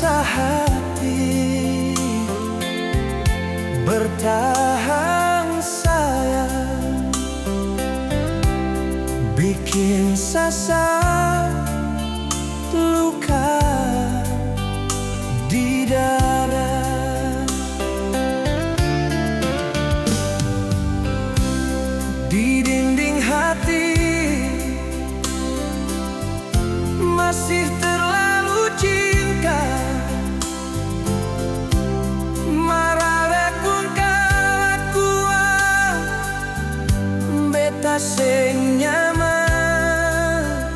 rasa hati. Bertahan sayang, bikin sasar luka di dada. Di dinding hati masih terlalu cinta. Marale kun kalakuan beta sing nyaman.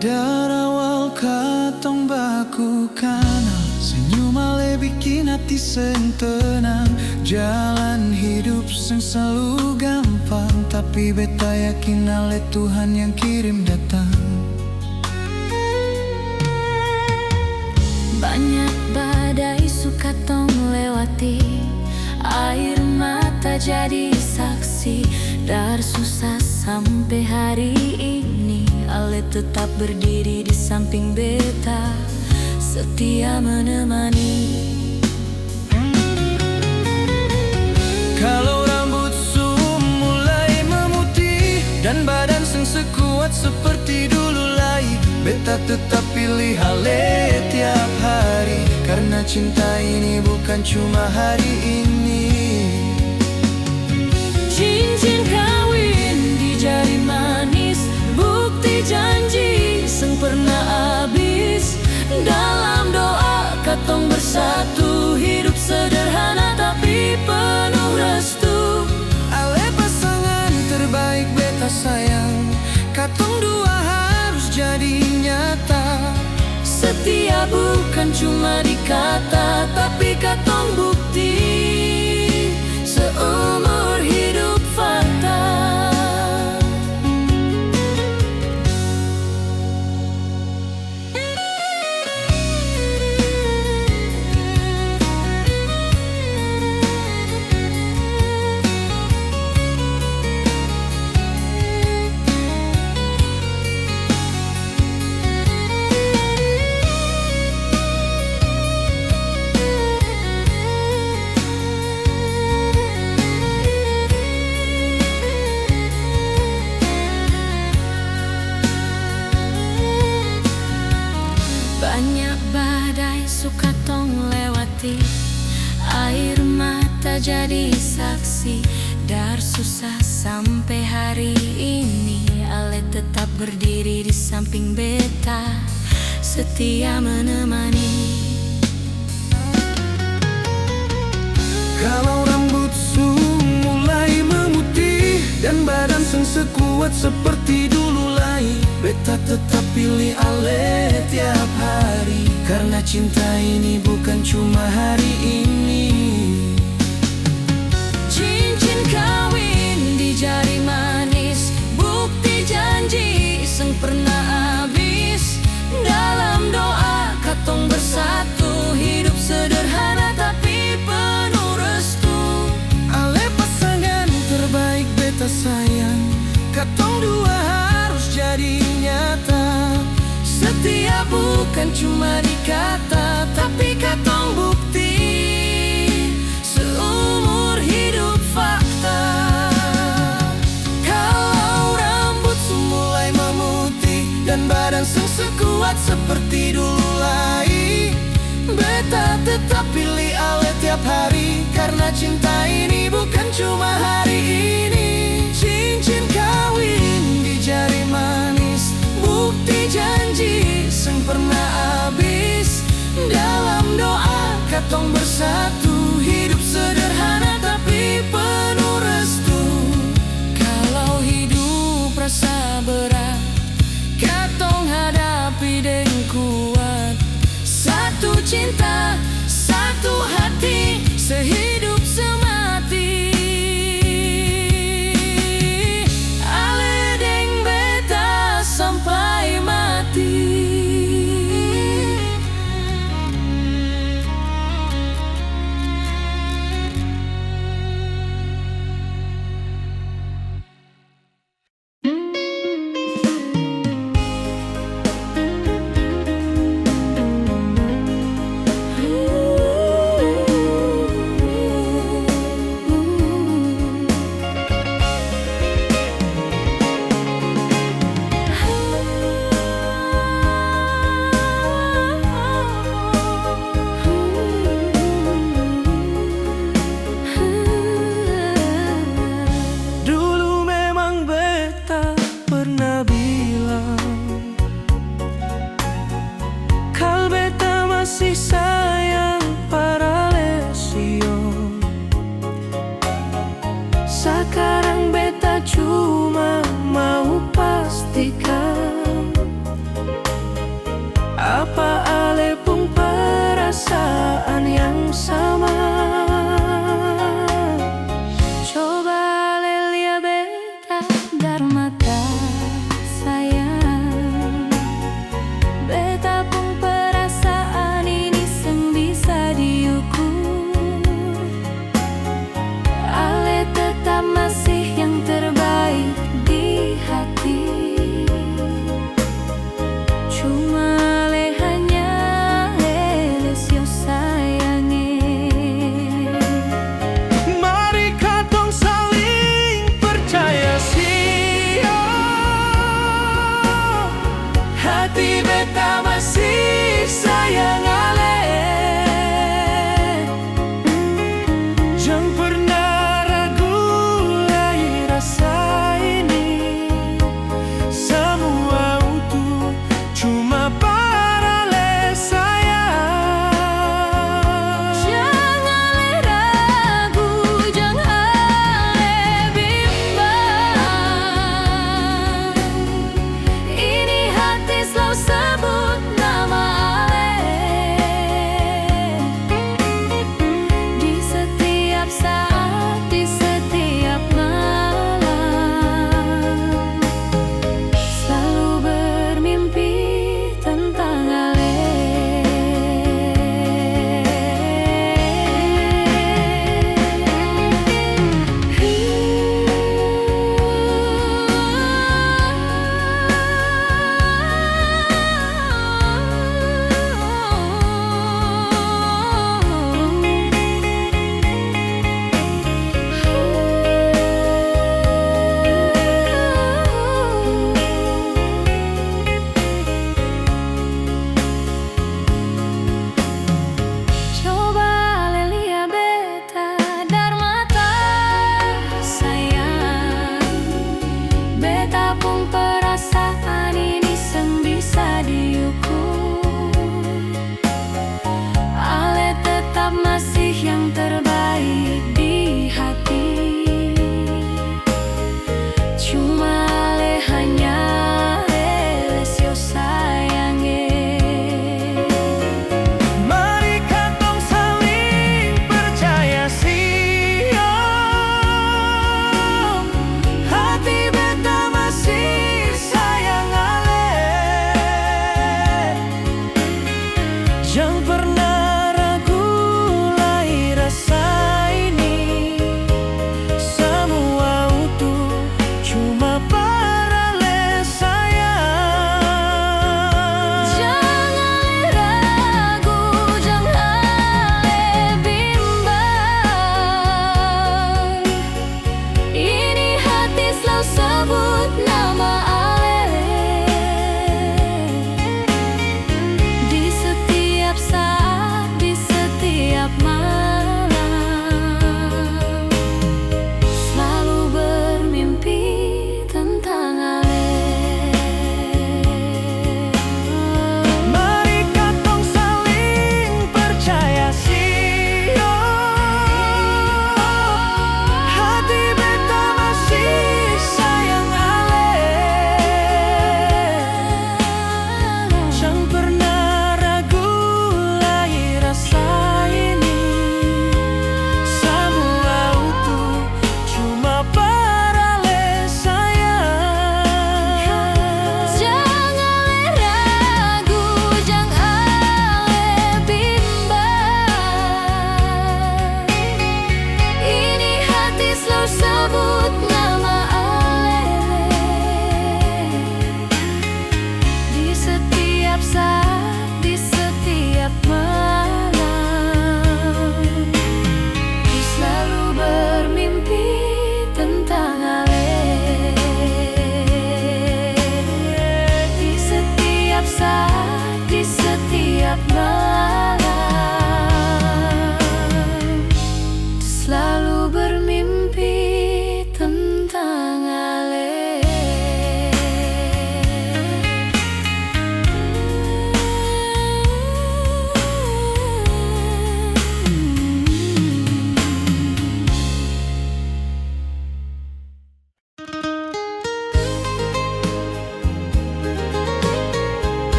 Dari awal katong baku kanal, senyum ale bikin hati seng tenang. Jalan hidup seng selalu gampang, tapi beta yakin ale Tuhan yang kirim datang. Banyak badai suka tong lewati, air mata jadi saksi. Dari susah sampai hari ini, ale tetap berdiri di samping beta, setia menemani. Kalau rambut su mulai memutih dan badan seng sekuat seperti dulu lagi, beta tetap pilih ale tiap hari, karena cinta ini bukan cuma hari ini. Cincin kawin di jari manis, bukti janji seng pernah habis. Dalam doa katong bersatu, hidup sederhana tapi penuh restu. Ale pasangan terbaik beta sayang, katong dua harus jadi nyata. Setia bukan cuma di kata, tapi katong bukti seumur hidup fakta. Banyak badai suka tong lewati, air mata jadi saksi. Dari susah sampai hari ini, ale tetap berdiri di samping beta, setia menemani. Kalau rambut su mulai memutih dan badan seng sekuat seperti dulu lagi, beta tetap pilih ale tiap hari, karena cinta ini bukan cuma hari ini. Cincin kawin di jari manis, bukti janji seng pernah habis. Dalam doa katong bersatu, hidup sederhana tapi penuh restu. Ale pasangan terbaik beta sayang, katong dua harus jadi nyata. Setia bukan cuma di kata, tapi katong bukti seumur hidup fakta. Kalau rambut mulai memutih dan badan seng sekuat seperti dulu lagi, beta tetap pilih ale tiap hari, karena cinta ini bukan cuma hari ini. Cincin kawin di jari manis, bukti janji seng pernah habis. Dalam doa katong bersatu, hidup sederhana tapi penuh restu. Kalau hidup rasa berat, katong hadapi dengan kuat. Satu cinta, satu hati, sehidup semati. Ale deng beta sampai mati.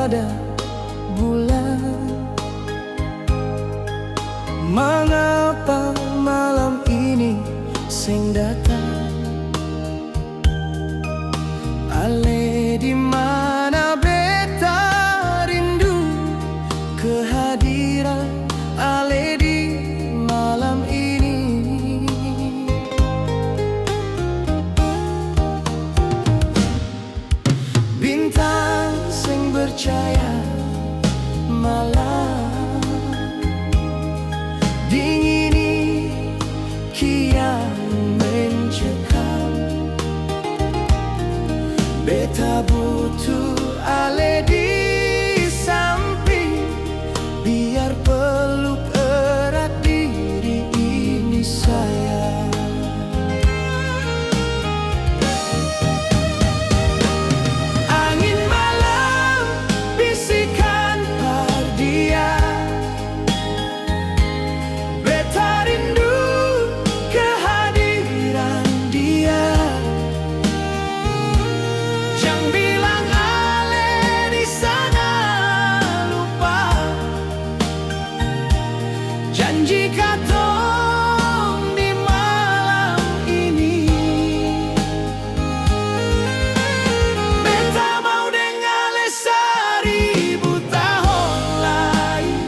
pada bulan. Mengapa malam ini sing datang? Ale di mana beta rindu kehadiran ale di malam ini. Bintang sing bercahaya malam dingini kian mencekam. Beta butuh ale di samping, biar peluk erat diri ini sayang. Angin malam bisikan pardia, beta rindu kehadiran dia. Jangan bilang ale di sana lupa janji katong di malam ini. Beta mau dengan ale 1000 tahun lain.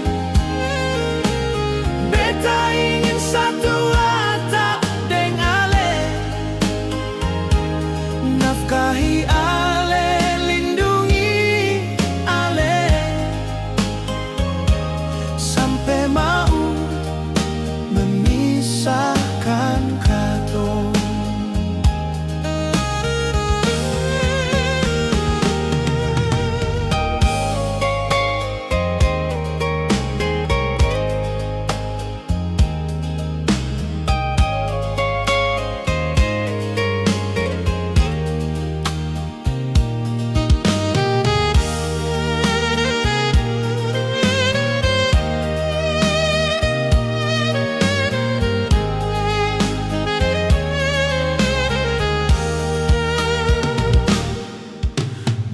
Beta ingin satu atap dengan ale, nafkahi ale, lindungi ale, sampai mau memisahkan katong.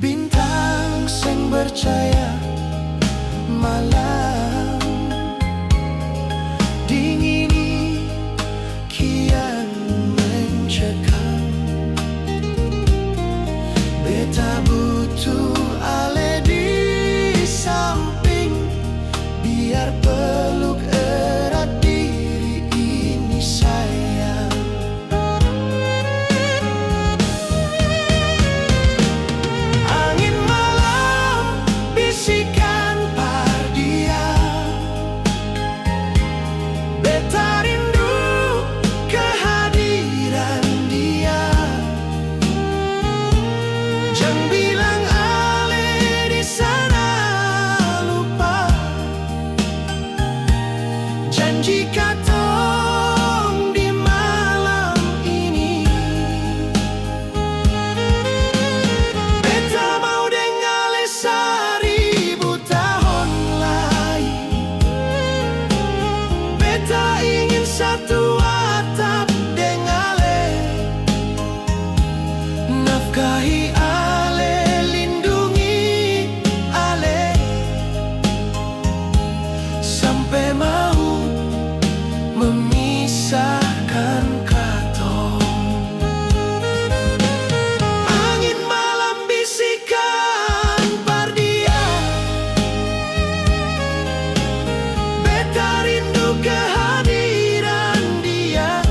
Bintang sing bercahaya malam dingini kian mencekam. Beta butuh ale di samping, biar peluk erat diri ini sayang. Angin malam bisikan pardia, beta rindu kehadiran dia. Jangan bilang ale di sana lupa janji katong di malam ini. Beta mau dengan ale 1000 tahun lain. Beta ingin satu atap dengan ale, nafkahi ale, lindungi ale, sampai mau memisahkan katong. Angin malam bisikan pardia, beta rindu kehadiran dia.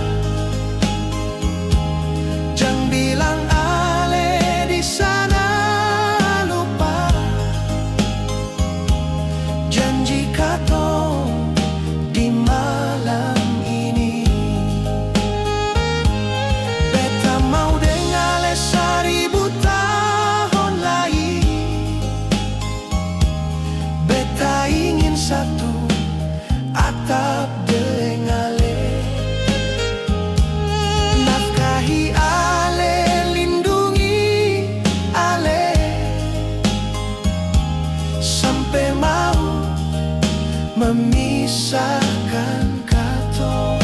Jangan bilang ale di sana lupa janji katong di malam ini. Beta mau dengan ale 1000 tahun lain. Beta ingin satu atap dengan ale, nafkahi ale, lindungi ale, sampai mau memisahkan katong.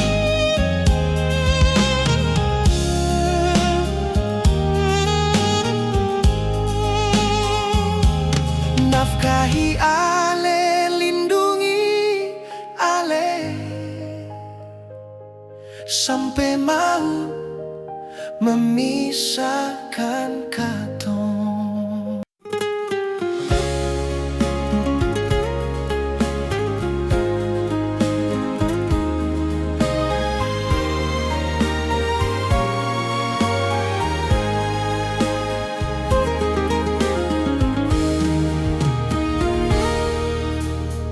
Nafkahi nafkahi ale, lindungi ale, sampai mau memisahkan katong.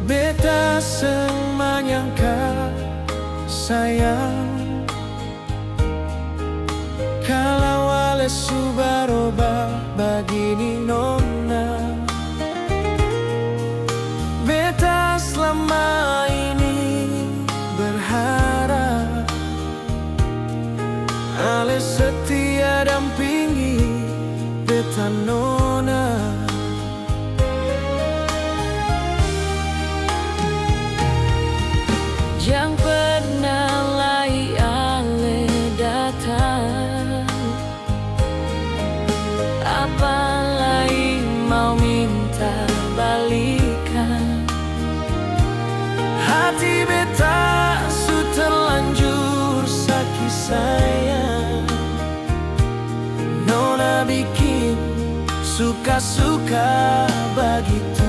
Beta seng menyangka sayang, kalau ale subaroba begini nona. Beta selama ini berharap ale setia dampingi beta nona. Jangan pernah lagi ale datang, apalagi mau minta balikan. Hati beta su terlanjur sakit sayang, nona bikin suka-suka begitu.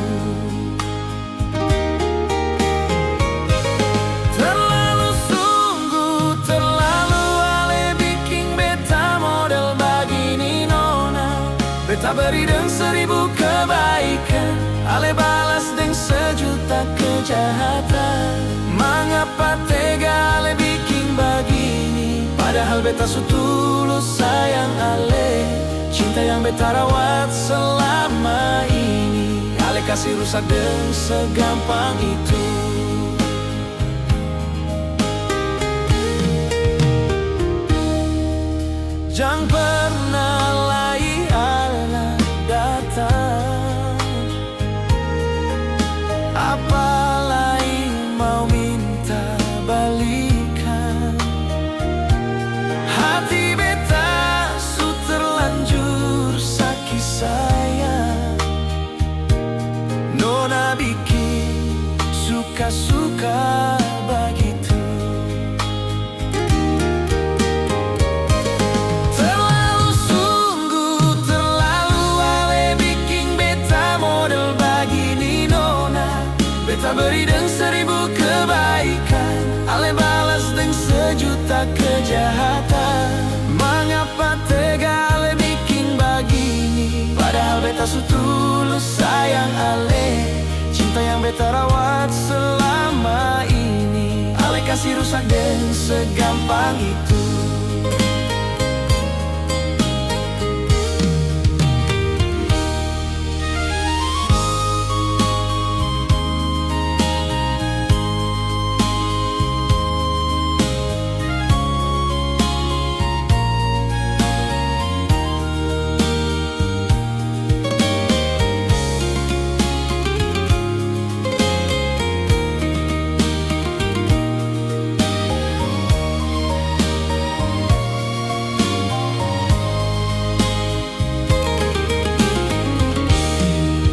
Terlalu sungguh, terlalu ale bikin beta model begini nona. Beta beri dengan 1000 kebaikan, ale balas dengan 1.000.000 kejahatan. Mengapa tega ale bikin begini, padahal beta su tulus sayang ale. Cinta yang beta rawat selama ini, ale kasih rusak dengan segampang itu. Jangan pernah lagi ale datang, apalagi mau minta balikan. Hati beta su terlanjur sakit sayang, nona bikin suka-suka begitu. Terlalu sungguh, terlalu ale bikin beta model begini nona. Beta beri dengan 1000 kebaikan, ale balas dengan 1.000.000 kejahatan. Mengapa tega ale bikin begini, padahal beta su tulus sayang ale. Cinta yang beta rawat selama ini, ale kasih rusak dengan segampang itu.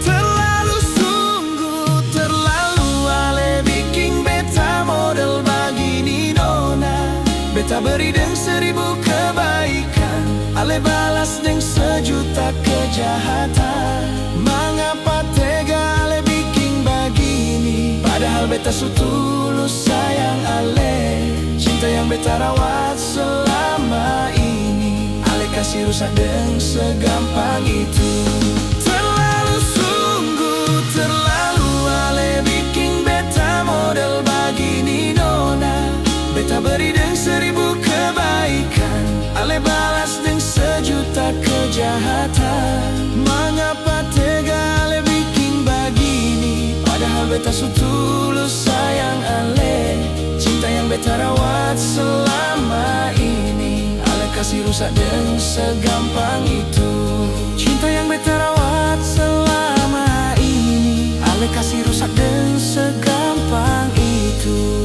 Terlalu sungguh, terlalu ale bikin beta model begini nona. Beta beri dengan 1000 kebaikan, ale balas dengan 1.000.000 kejahatan. Mengapa tega ale bikin begini, padahal beta su tulus sayang ale. Cinta yang beta rawat selama ini, ale kasih rusak dengan segampang itu. Terlalu sungguh, terlalu ale bikin beta model begini nona. Beta beri dengan 1000 kebaikan, ale balas dengan 1.000.000 kejahatan. Mengapa tega ale bikin begini, padahal beta su tulus sayang ale. Cinta yang beta rawat selama ini, ale kasih rusak dengan segampang itu. Cinta yang beta rawat selama ini, ale kasih rusak dengan segampang itu.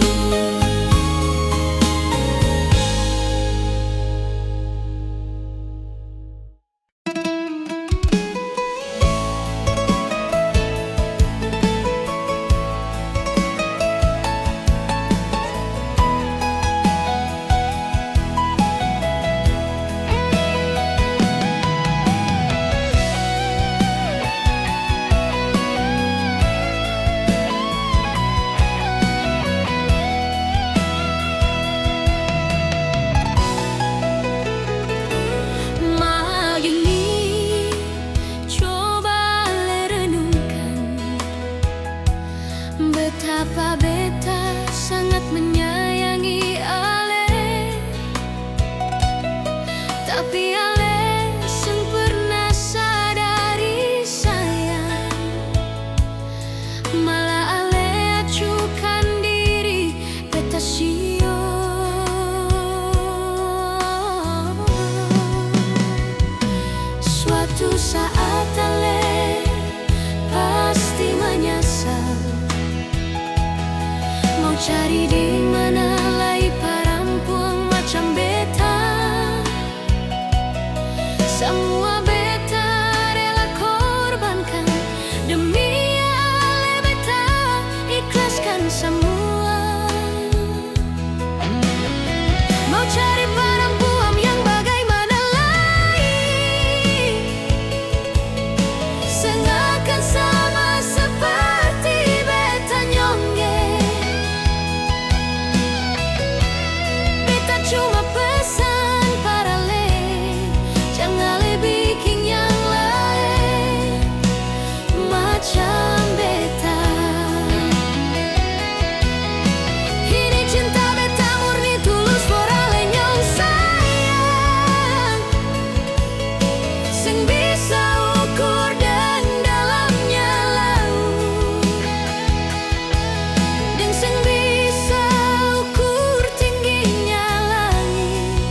cari di mana lagi perempuan macam beta. Semua beta rela korbankan demi ale beta ikhlaskan semua. Mau cari perempuan yang bagaimana lagi, sengakan sama seperti beta nyongge. Beta cuma pesan para le, jangan le bikin yang lain macam beta. Ini cinta beta murni tulus morale nyong sayang, sing bisa ukur dan dalamnya laut, dan sing bisa ukur tingginya langit.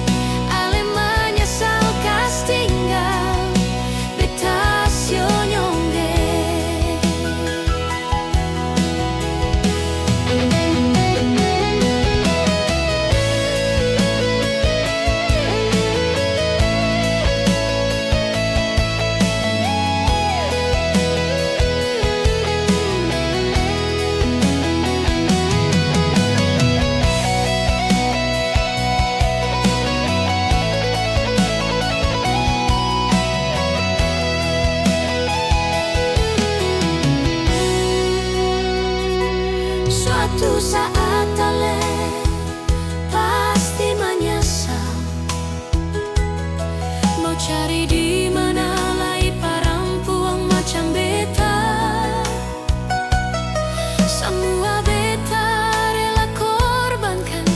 Ale menyesal kas tinggal beta sio nyongge. Suatu saat ale pasti menyesal. Mau cari di mana lagi perempuan macam beta. Semua beta rela korbankan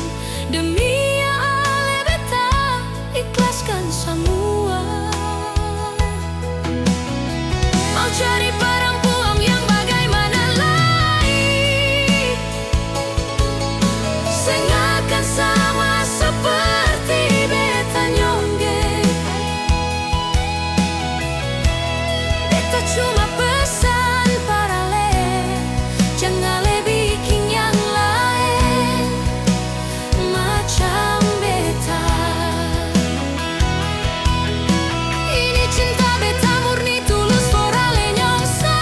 demi ale beta ikhlaskan semua. Mau cari perempuan yang bagaimana lagi, sengakan sama seperti beta nyongge. Beta cuma pesan para le, jangan le bikin yang lain macam beta. Ini cinta beta murni tulus morale nyong sayang,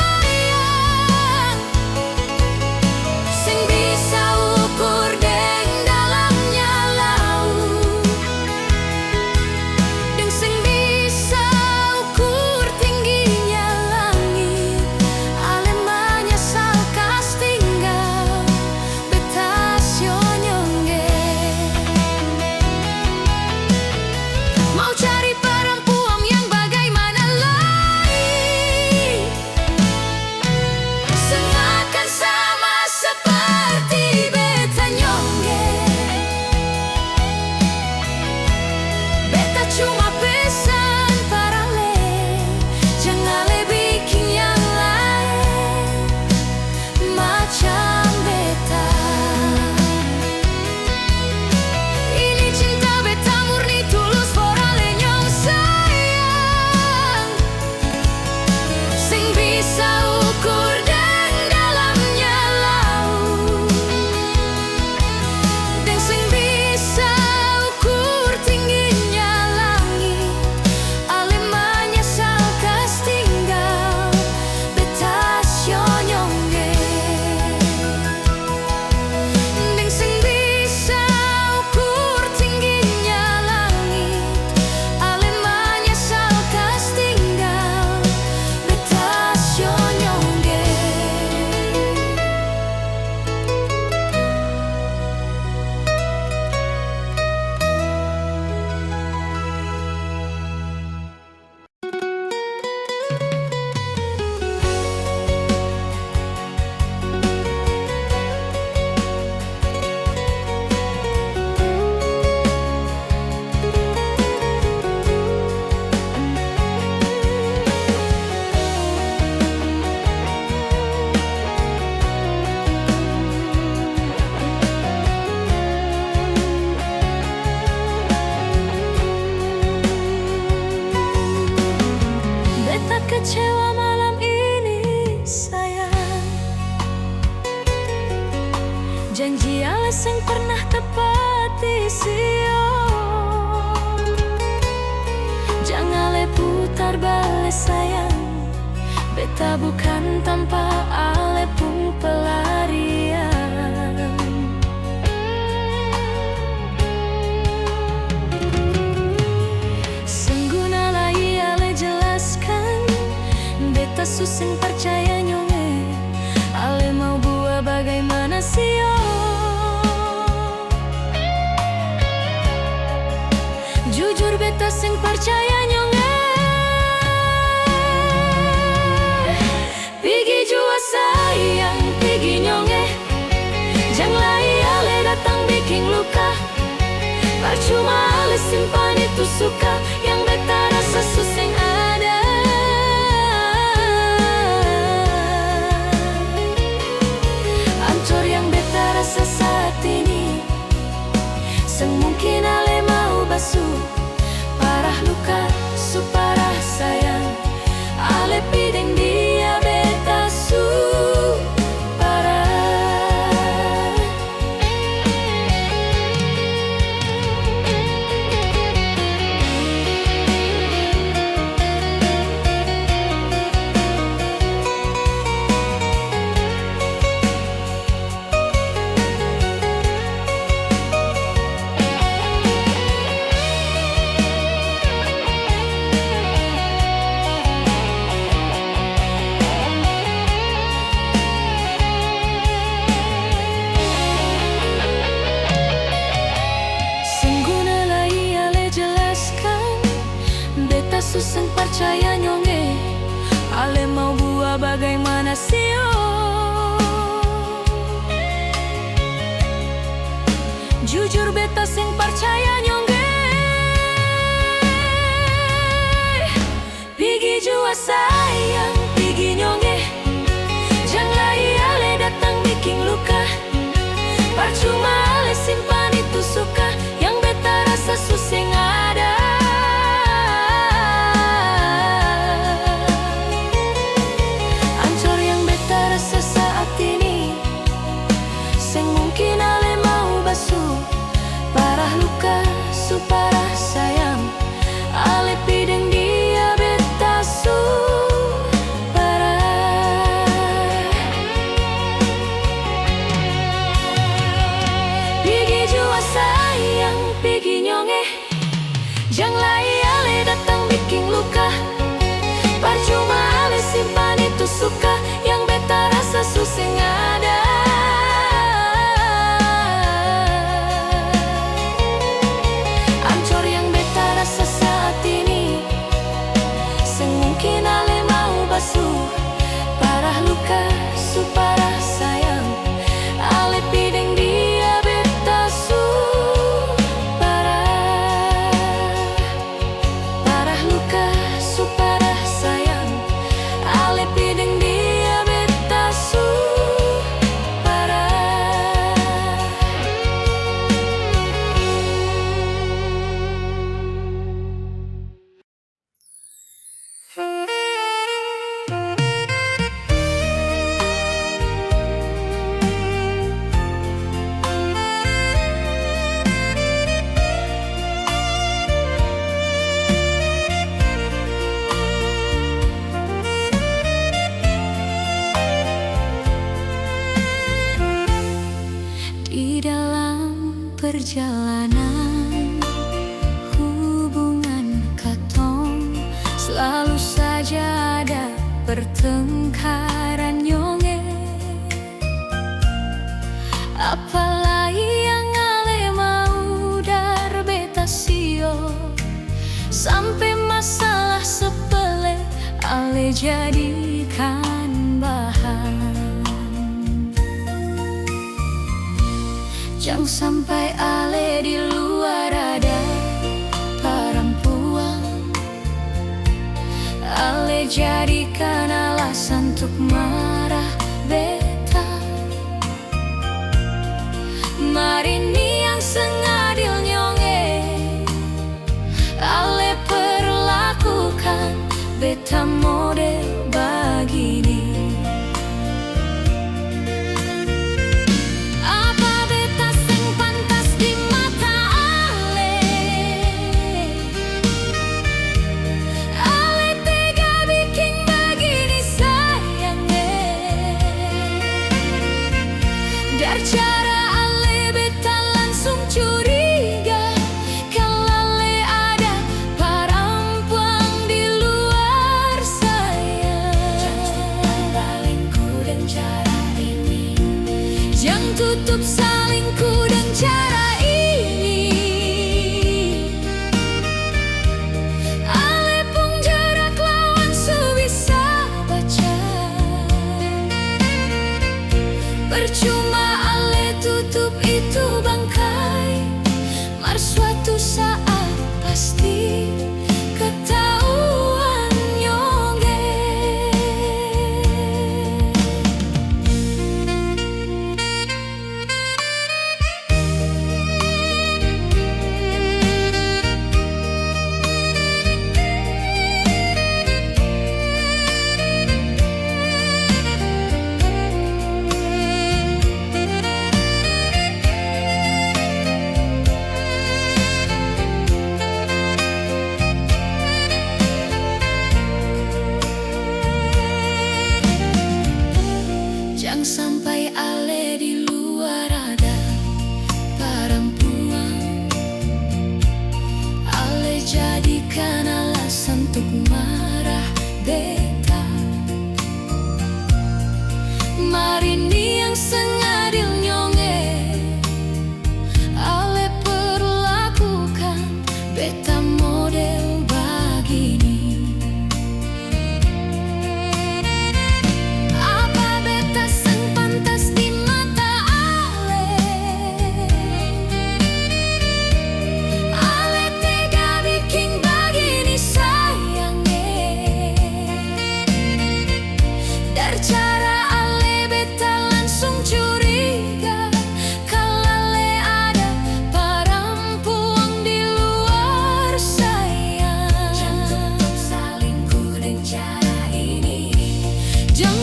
sing pernah tepati sio. Jangan le putar balik sayang, beta bukan tanpa ale pun pelarian. Sengguna lai ale jelaskan, beta suseng percaya nyonge, ale mau buat bagaimana sio. Jujur beta sing percaya nyonge, pigi jua sayang, pigi nyonge. Jangan lai ale datang bikin luka, percuma ale simpan itu suka yang beta rasa suseng ada. Hancur yang beta rasa saat ini, semungkin ale mau basuh parah luka, suparah sayang, ale pideng dia beta su parah. Suseng percaya nyonge, ale mau buat bagaimana sio. Jujur beta sing percaya nyonge, pigi jua sayang, pigi nyonge. Jangan lai ale datang bikin luka, percuma ale simpan itu suka yang beta rasa suseng ada. Mungkin ale mau basuh parah luka, suparah sayang, ale pideng dia beta su parah. Pigi jua sayang, pigi nyonge. Jangan lai ale datang bikin luka, percuma ale simpan itu suka yang beta rasa suseng ada. Sesaat ini, semungkin ale mau basuh parah luka, suparah sayang, ale pideng dia beta su parah. Parah luka, suparah sayang, ale pideng dia beta su parah. Di dalam perjalanan hubungan katong, selalu saja ada pertengkaran nyonge. Apalagi yang ale mau dar beta sio, sampai masalah sepele ale jadikan bahan. Jangan sampai ale di luar ada perempuan, ale jadikan alasan untuk marah beta. Marini yang sengadil nyonge, ale perlakukan beta model begini. Apa beta tutup salingku dengan cara ini. Ale pun jarak lawan su bisa baca. Percuma ale tutup itu bangkai, mar suatu saat pasti ketahuan nyonge. Jangan sampai ale di luar ada perempuan, ale jadikan alasan untuk marah beta. Marini yang sengadil nyonge, ale perlakukan beta model begini.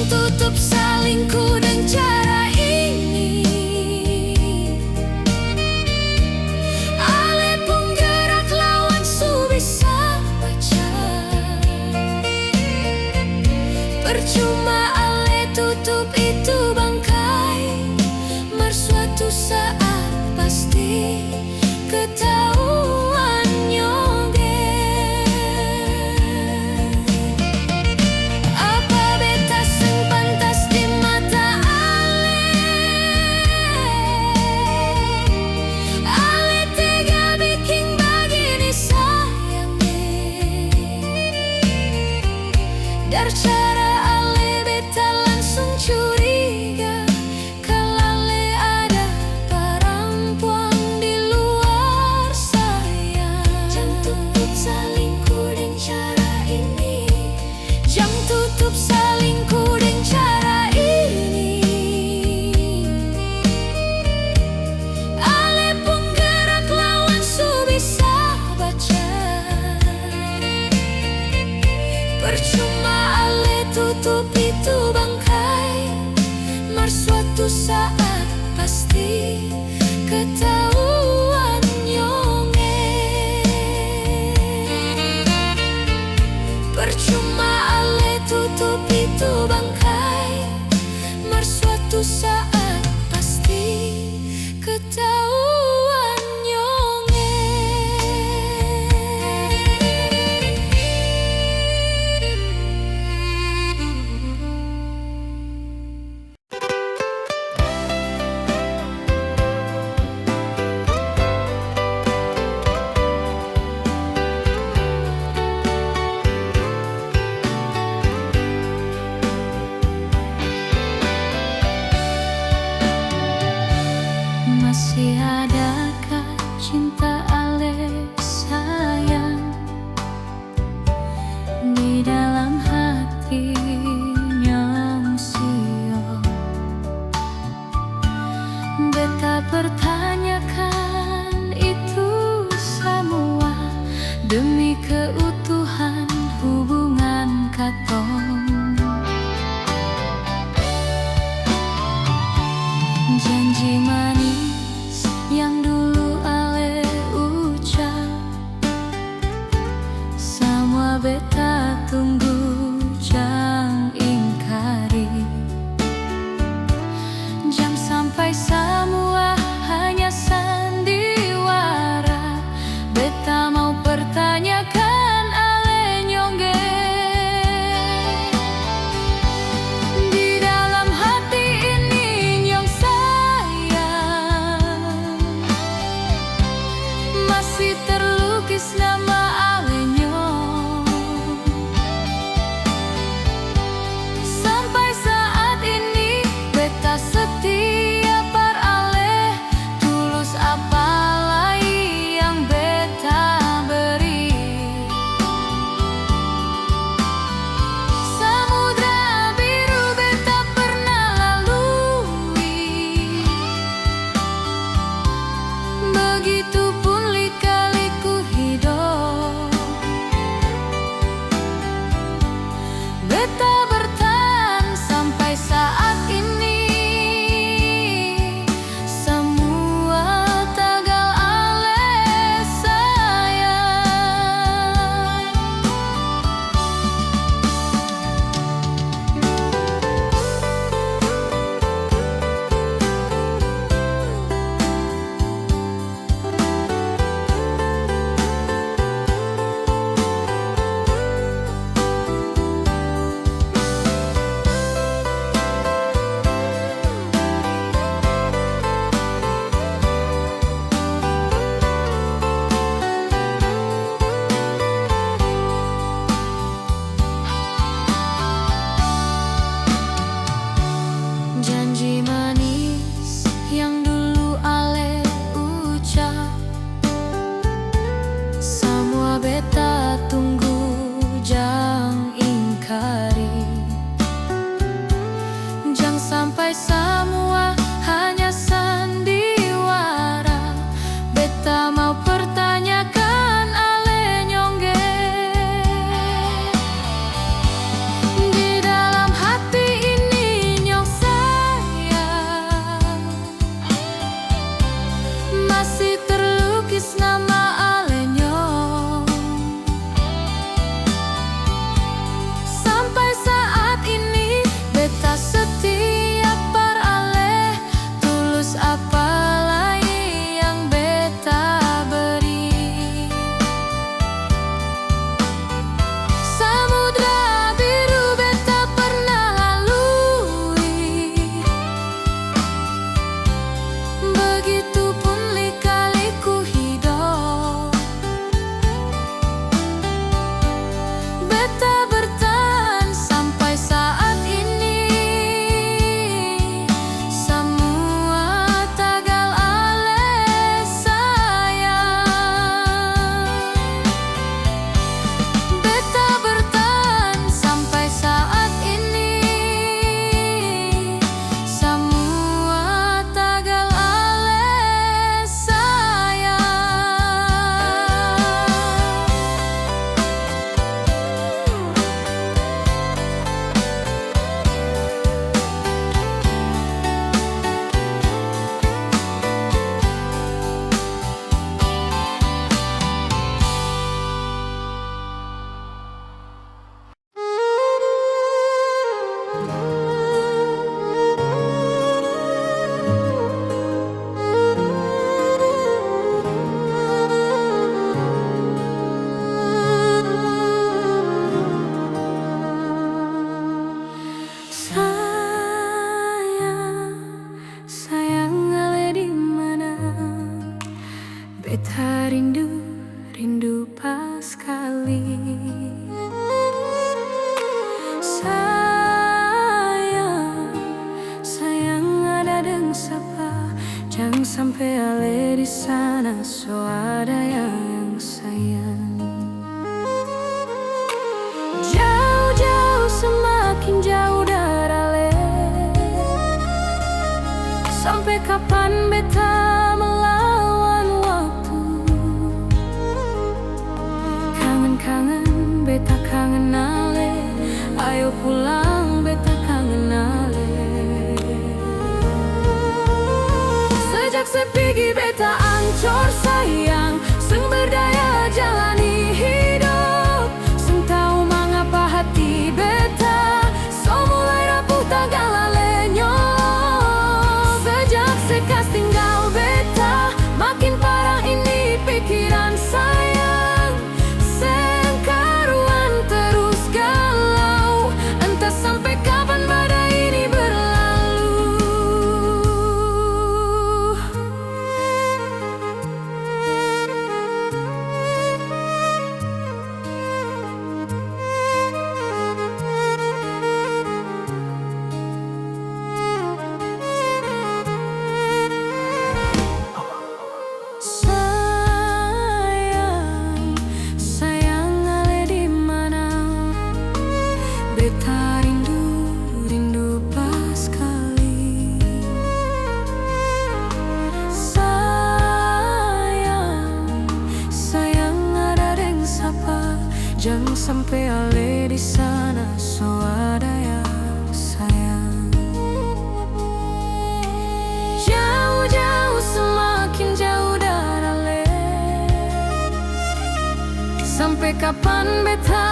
Tutup salingku dengan cara ini. Ale pun gerak lawan su bisa baca. Percuma ale tutup itu bangkai, mar suatu saat pasti ketahuan nyonge. Dari cara ale beta langsung curiga, kalau ale ada perempuan di luar saya. Jangan tutup salingku dengan cara ini. Jangan tutup salingku dengan cara ini. Ale pun gerak lawan su bisa baca. Percuma tutup itu bangkai, mar suatu saat pasti ketahuan nyonge. Percuma ale tutup itu bangkai, mar suatu saat pasti ketahuan nyonge. sampai semua hanya sandiwara. Beta mau pertanyakan ale nyongge. Di dalam hati ini nyong sayang, masih terlukis nama ale nyong. Sampai saat ini beta setia par ale, tulus apalagi yang beta beri. Samudra biru beta pernah lalui, begitupun lika-liku hidup. Beta bertahan sampai saat ini, semua tagal ale sayang. Beta bertahan sampai saat ini, semua tagal ale sayang. Sayang ale di mana? Beta rindu pas kali. Sayang ada deng sapa, jangan sampai ale di sana so ada yang sayang. Jauh-jauh semakin jauh dari ale. Sampai kapan beta melawan waktu? Kangen-kangen beta kangen ale, ayo pulang beta kangen ale. Sejak sepigi beta ancur sayang, seng berdaya jalani hidup. Seng tahu mengapa hati beta so mulai rapuh tagal ale nyong. Sejak sekas tinggal beta, makin parah ini pikiran sayang. Seng karuan terus galau, entah sampai kapan badai ini berlalu. Sayang ale di mana? Beta rindu pas kali. Sayang ada deng sapa, jangan sampai ale di sana so ada yang sayang. Jauh-jauh semakin jauh dari ale. Sampai kapan beta